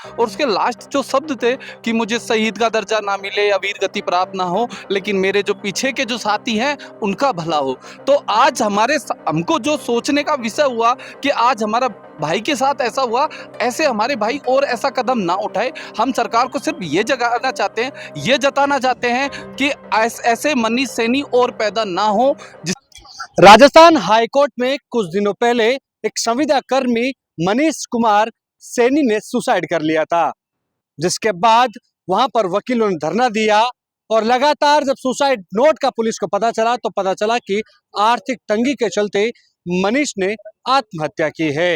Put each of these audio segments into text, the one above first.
और उसके लास्ट जो शब्द थे कि मुझे शहीद का दर्जा ना मिले या वीर गति प्राप्त ना हो, लेकिन मेरे जो पीछे के जो साथी हैं उनका भला हो। तो आज हमको जो सोचने का विषय हुआ कि आज हमारा भाई के साथ ऐसा हुआ, ऐसे हमारे भाई और ऐसा कदम ना उठाए। हम सरकार को सिर्फ ये जगाना चाहते हैं, ये जताना चाहते हैं कि ऐसे मनीष सैनी और पैदा ना हो। राजस्थान हाईकोर्ट में कुछ दिनों पहले एक संविदा कर्मी मनीष कुमार सैनी ने सुसाइड कर लिया था, जिसके बाद वहां पर वकीलों ने धरना दिया और लगातार जब सुसाइड नोट का पुलिस को पता चला तो पता चला कि आर्थिक तंगी के चलते मनीष ने आत्महत्या की है।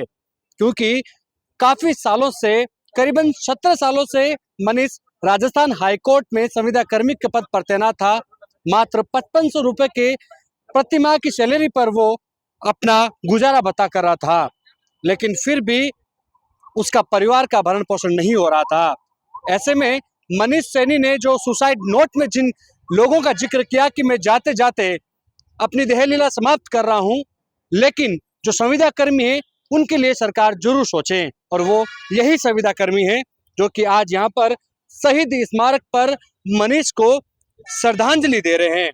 क्योंकि काफी सालों से, करीबन 17 सालों से मनीष राजस्थान हाईकोर्ट में संविदा कर्मी के पद पर तैनात था। मात्र 5500 रुपए के प्रतिमाह की सैलरी पर वो अपना गुजारा बता कर रहा था, लेकिन फिर भी उसका परिवार का भरण पोषण नहीं हो रहा था। ऐसे में मनीष सैनी ने जो सुसाइड नोट में जिन लोगों का जिक्र किया कि मैं जाते जाते अपनी देह लीला समाप्त कर रहा हूं, लेकिन जो संविदा कर्मी है उनके लिए सरकार जरूर सोचे, और वो यही संविदा कर्मी है जो कि आज यहाँ पर शहीद स्मारक पर मनीष को श्रद्धांजलि दे रहे हैं।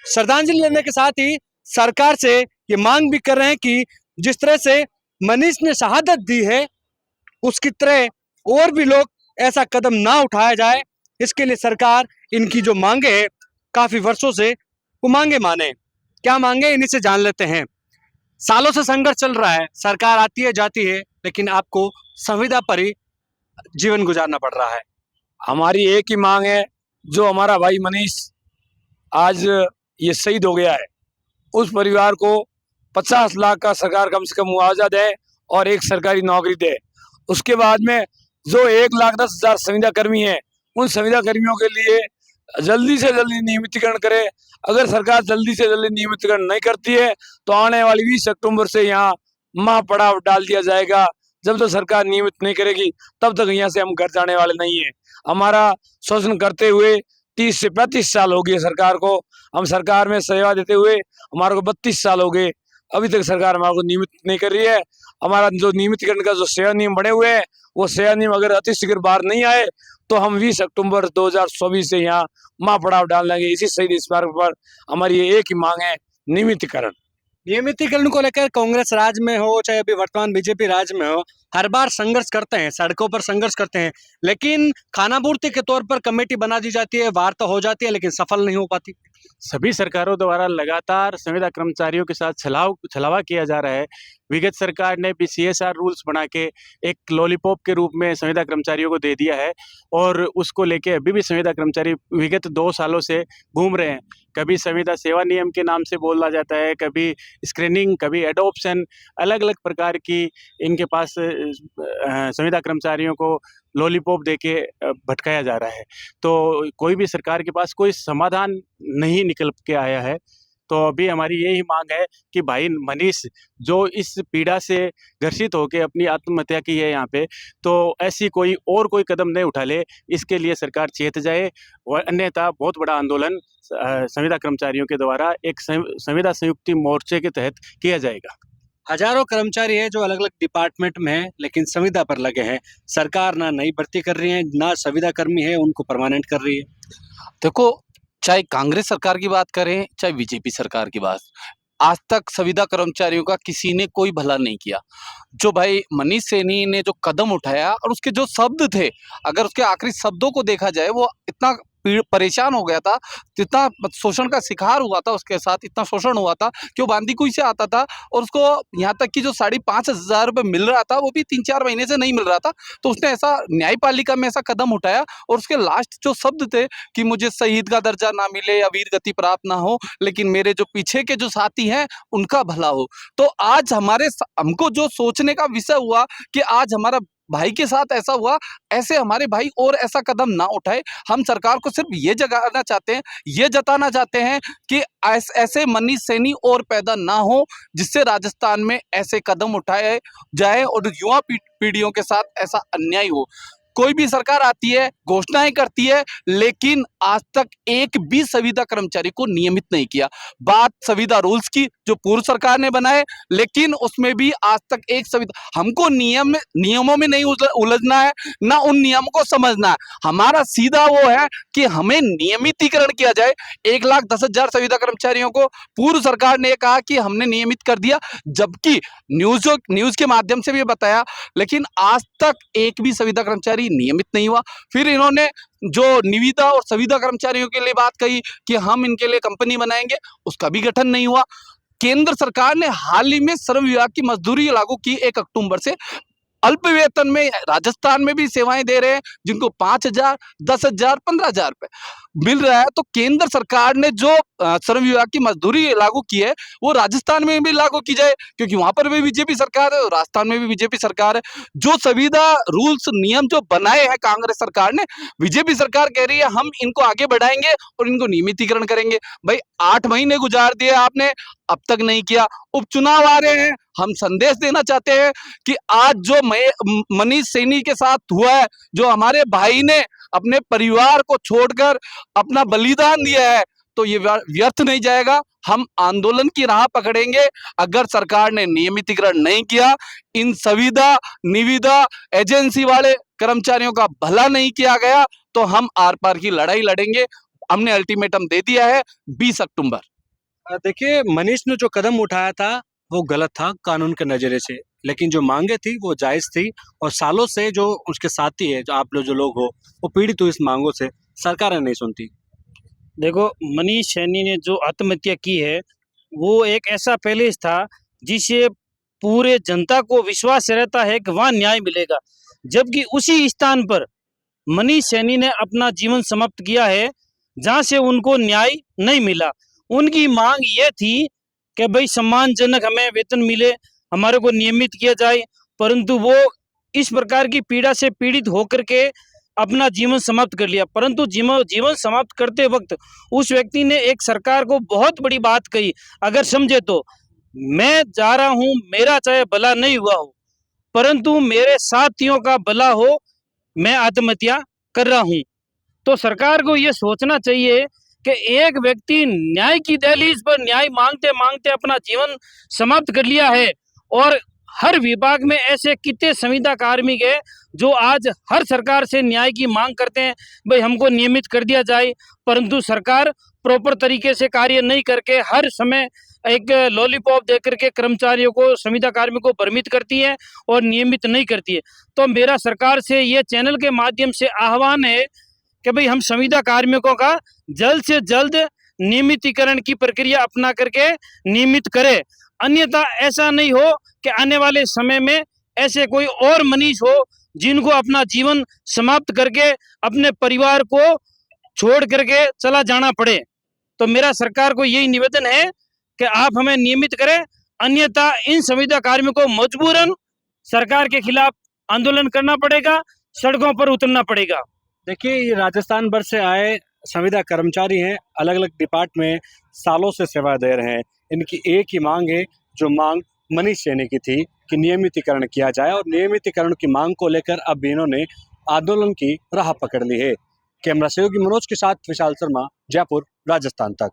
श्रद्धांजलि देने के साथ ही सरकार से ये मांग भी कर रहे हैं कि जिस तरह से मनीष ने शहादत दी है, उसकी तरह और भी लोग ऐसा कदम ना उठाया जाए। इसके लिए सरकार इनकी जो मांगे है काफी वर्षों से, वो मांगे माने। क्या मांगे, इन्हीं से जान लेते हैं। सालों से संघर्ष चल रहा है, सरकार आती है जाती है, लेकिन आपको संविदा पर ही जीवन गुजारना पड़ रहा है। हमारी एक ही मांग है, जो हमारा भाई मनीष आज ये शहीद हो गया है, उस परिवार को 50 लाख का सरकार कम से कम मुआवजा दे और एक सरकारी नौकरी दे। उसके बाद में जो 1,10,000 संविदा कर्मी हैं, उन संविदा कर्मियों के लिए जल्दी से जल्दी नियमितीकरण करे। अगर सरकार जल्दी से जल्दी नियमितीकरण नहीं करती है तो आने वाली 20 अक्टूबर से यहाँ महापड़ाव डाल दिया जाएगा। जब तक सरकार नियमित नहीं करेगी तब तक यहाँ से हम घर जाने वाले नहीं है। हमारा शोषण करते हुए 30 से 35 साल हो गए सरकार को। हम सरकार में सेवा देते हुए हमारे को 32 साल हो गए, अभी तक सरकार हमारे को नियमित नहीं कर रही है। हमारा जो नियमितीकरण का जो सेवा नियम बने हुए हैं, वो सेवा नियम अगर अतिशीघ्र बाहर नहीं आए तो हम 20 अक्टूबर 2024 से यहाँ महापड़ाव डाल देंगे। इसी शहीद स्मारक पर हमारी ये एक ही मांग है, नियमितीकरण। नियमितीकरण को लेकर कांग्रेस राज में हो चाहे अभी वर्तमान बीजेपी राज में हो, हर बार संघर्ष करते हैं, सड़कों पर संघर्ष करते हैं, लेकिन खानापूर्ति के तौर पर कमेटी बना दी जाती है, वार्ता हो जाती है, लेकिन सफल नहीं हो पाती। सभी सरकारों द्वारा लगातार संविदा कर्मचारियों के साथ छलावा किया जा रहा है। विगत सरकार ने भी CSR रूल्स बना के एक लॉलीपॉप के रूप में संविदा कर्मचारियों को दे दिया है, और उसको लेके अभी भी संविदा कर्मचारी विगत 2 सालों से घूम रहे हैं। कभी संविदा सेवा नियम के नाम से बोला जाता है, कभी स्क्रीनिंग, कभी एडॉप्शन, अलग अलग प्रकार की इनके पास संविदा कर्मचारियों को लॉलीपॉप देके भटकाया जा रहा है। तो कोई भी सरकार के पास कोई समाधान नहीं निकल के आया है। तो अभी हमारी यही मांग है कि भाई मनीष जो इस पीड़ा से ग्रसित होकर अपनी आत्महत्या की है यहाँ पे, तो ऐसी कोई कदम नहीं उठा ले, इसके लिए सरकार चेत जाए। और अन्यथा बहुत बड़ा आंदोलन संविदा कर्मचारियों के द्वारा एक संविदा संयुक्ति मोर्चे के तहत किया जाएगा। हजारों कर्मचारी है जो अलग अलग डिपार्टमेंट में है, लेकिन संविदा पर लगे हैं। सरकार ना नई भर्ती कर रही है, ना संविदा कर्मी है उनको परमानेंट कर रही है। देखो, चाहे कांग्रेस सरकार की बात करें चाहे बीजेपी सरकार की बात, आज तक संविदा कर्मचारियों का किसी ने कोई भला नहीं किया। जो भाई मनीष सैनी ने जो कदम उठाया और उसके जो शब्द थे, अगर उसके आखिरी शब्दों को देखा जाए, वो इतना परेशान हो गया था, इतना शोषण का शिकार हुआ था, उसके साथ इतना शोषण हुआ था कि वो बांदीकुई से आता था और उसको यहाँ तक कि जो 5,500 रुपये मिल रहा था वो भी 3-4 महीने से नहीं मिल रहा था। तो उसने ऐसा न्यायपालिका में ऐसा कदम उठाया और उसके लास्ट जो शब्द थे कि मुझे शहीद का दर्जा ना मिले या वीर गति प्राप्त ना हो, लेकिन मेरे जो पीछे के जो साथी हैं उनका भला हो। तो आज हमको जो सोचने का विषय हुआ कि आज हमारा भाई के साथ ऐसा हुआ, ऐसे हमारे भाई और ऐसा कदम ना उठाए। हम सरकार को सिर्फ ये जगाना चाहते हैं, ये जताना चाहते हैं कि ऐसे मनीष सैनी और पैदा ना हो, जिससे राजस्थान में ऐसे कदम उठाए जाए और युवा पीढ़ियों के साथ ऐसा अन्याय हो। कोई भी सरकार आती है, घोषणाएं करती है, लेकिन आज तक एक भी संविदा कर्मचारी को नियमित नहीं किया। बात संविदा रूल्स की जो पूर्व सरकार ने बनाए, लेकिन उसमें भी आज तक एक संविदा, हमको नियमों में नहीं उलझना है, ना उन नियमों को समझना है। हमारा सीधा वो है कि हमें नियमितीकरण किया जाए। 1,10,000 संविदा कर्मचारियों को पूर्व सरकार ने कहा कि हमने नियमित कर दिया, जबकि न्यूज के माध्यम से भी बताया, लेकिन आज तक एक भी संविदा कर्मचारी नियमित नहीं हुआ। फिर इन्होंने जो निविदा और संविदा कर्मचारियों के लिए बात कही कि हम इनके लिए कंपनी बनाएंगे, उसका भी गठन नहीं हुआ। केंद्र सरकार ने हाल ही में श्रम विभाग की मजदूरी लागू की 1 अक्टूबर से। अल्प वेतन में राजस्थान में भी सेवाएं दे रहे हैं, जिनको 5,000, 10,000, 15,000 रुपए मिल रहा है। तो केंद्र सरकार ने जो श्रम विभाग की मजदूरी लागू की है, वो राजस्थान में भी लागू की जाए, क्योंकि वहां पर भी बीजेपी सरकार है और राजस्थान में भी बीजेपी सरकार है। जो संविदा रूल्स नियम जो बनाए हैं कांग्रेस सरकार ने, बीजेपी सरकार कह रही है हम इनको आगे बढ़ाएंगे और इनको नियमितीकरण करेंगे। भाई 8 महीने गुजार दिए आपने, अब तक नहीं किया। उपचुनाव आ रहे हैं, हम संदेश देना चाहते हैं कि आज जो मनीष सैनी के साथ हुआ है, जो हमारे भाई ने अपने परिवार को छोड़कर अपना बलिदान दिया है, तो ये व्यर्थ नहीं जाएगा। हम आंदोलन की राह पकड़ेंगे। अगर सरकार ने नियमितीकरण नहीं किया, इन संविदा निविदा एजेंसी वाले कर्मचारियों का भला नहीं किया गया, तो हम आर पार की लड़ाई लड़ेंगे। हमने अल्टीमेटम दे दिया है 20 अक्टूबर। देखिए, मनीष ने जो कदम उठाया था वो गलत था कानून के नजरिए से, लेकिन जो मांगे थी वो जायज थी। और सालों से जो उसके साथी है, जो आप लोग हो, वो पीड़ित हुई इस मांगों से, सरकार नहीं सुनती। देखो, मनीष सैनी ने जो आत्महत्या की है, वो एक ऐसा पैलेस था जिसे पूरे जनता को विश्वास रहता है कि वहाँ न्याय मिलेगा, जबकि उसी स्थान पर मनीष सैनी ने अपना जीवन समाप्त किया है, जहाँ से उनको न्याय नहीं मिला। उनकी मांग ये थी कि भाई सम्मानजनक हमें वेतन मिले, हमारे को नियमित किया जाए, परंतु वो इस प्रकार की पीड़ा से पीड़ित होकर के अपना जीवन समाप्त कर लिया। परंतु जीवन समाप्त करते वक्त उस व्यक्ति ने एक सरकार को बहुत बड़ी बात कही, अगर समझे तो, मैं जा रहा हूँ, मेरा चाहे भला नहीं हुआ हो, परंतु मेरे साथियों का भला हो, मैं आत्महत्या कर रहा हूँ। तो सरकार को ये सोचना चाहिए कि एक व्यक्ति न्याय की दहलीज पर न्याय मांगते मांगते अपना जीवन समाप्त कर लिया है, और हर विभाग में ऐसे कितने संविदा कार्मिक है जो आज हर सरकार से न्याय की मांग करते हैं, भाई हमको नियमित कर दिया जाए, परंतु सरकार प्रॉपर तरीके से कार्य नहीं करके हर समय एक लॉलीपॉप देकर के कर्मचारियों को, संविदा कार्मिकों को भ्रमित करती है और नियमित नहीं करती है। तो मेरा सरकार से ये चैनल के माध्यम से आह्वान है कि भाई हम संविदा कार्मिकों का जल्द से जल्द नियमितीकरण की प्रक्रिया अपना करके नियमित करें, अन्यथा ऐसा नहीं हो कि आने वाले समय में ऐसे कोई और मनीष हो जिनको अपना जीवन समाप्त करके अपने परिवार को छोड़ करके चला जाना पड़े। तो मेरा सरकार को यही निवेदन है कि आप हमें नियमित करें, अन्यथा इन संविदा कार्मिकों को मजबूरन सरकार के खिलाफ आंदोलन करना पड़ेगा, सड़कों पर उतरना पड़ेगा। देखिए, ये राजस्थान भर से आए संविदा कर्मचारी हैं, अलग अलग डिपार्टमेंट में सालों से सेवा दे रहे हैं। इनकी एक ही मांग है, जो मांग मनीष सैनी की थी कि नियमितीकरण किया जाए, और नियमितीकरण की मांग को लेकर अब इन्होंने आंदोलन की राह पकड़ ली है। कैमरा सहयोगी मनोज के साथ विशाल शर्मा, जयपुर, राजस्थान तक।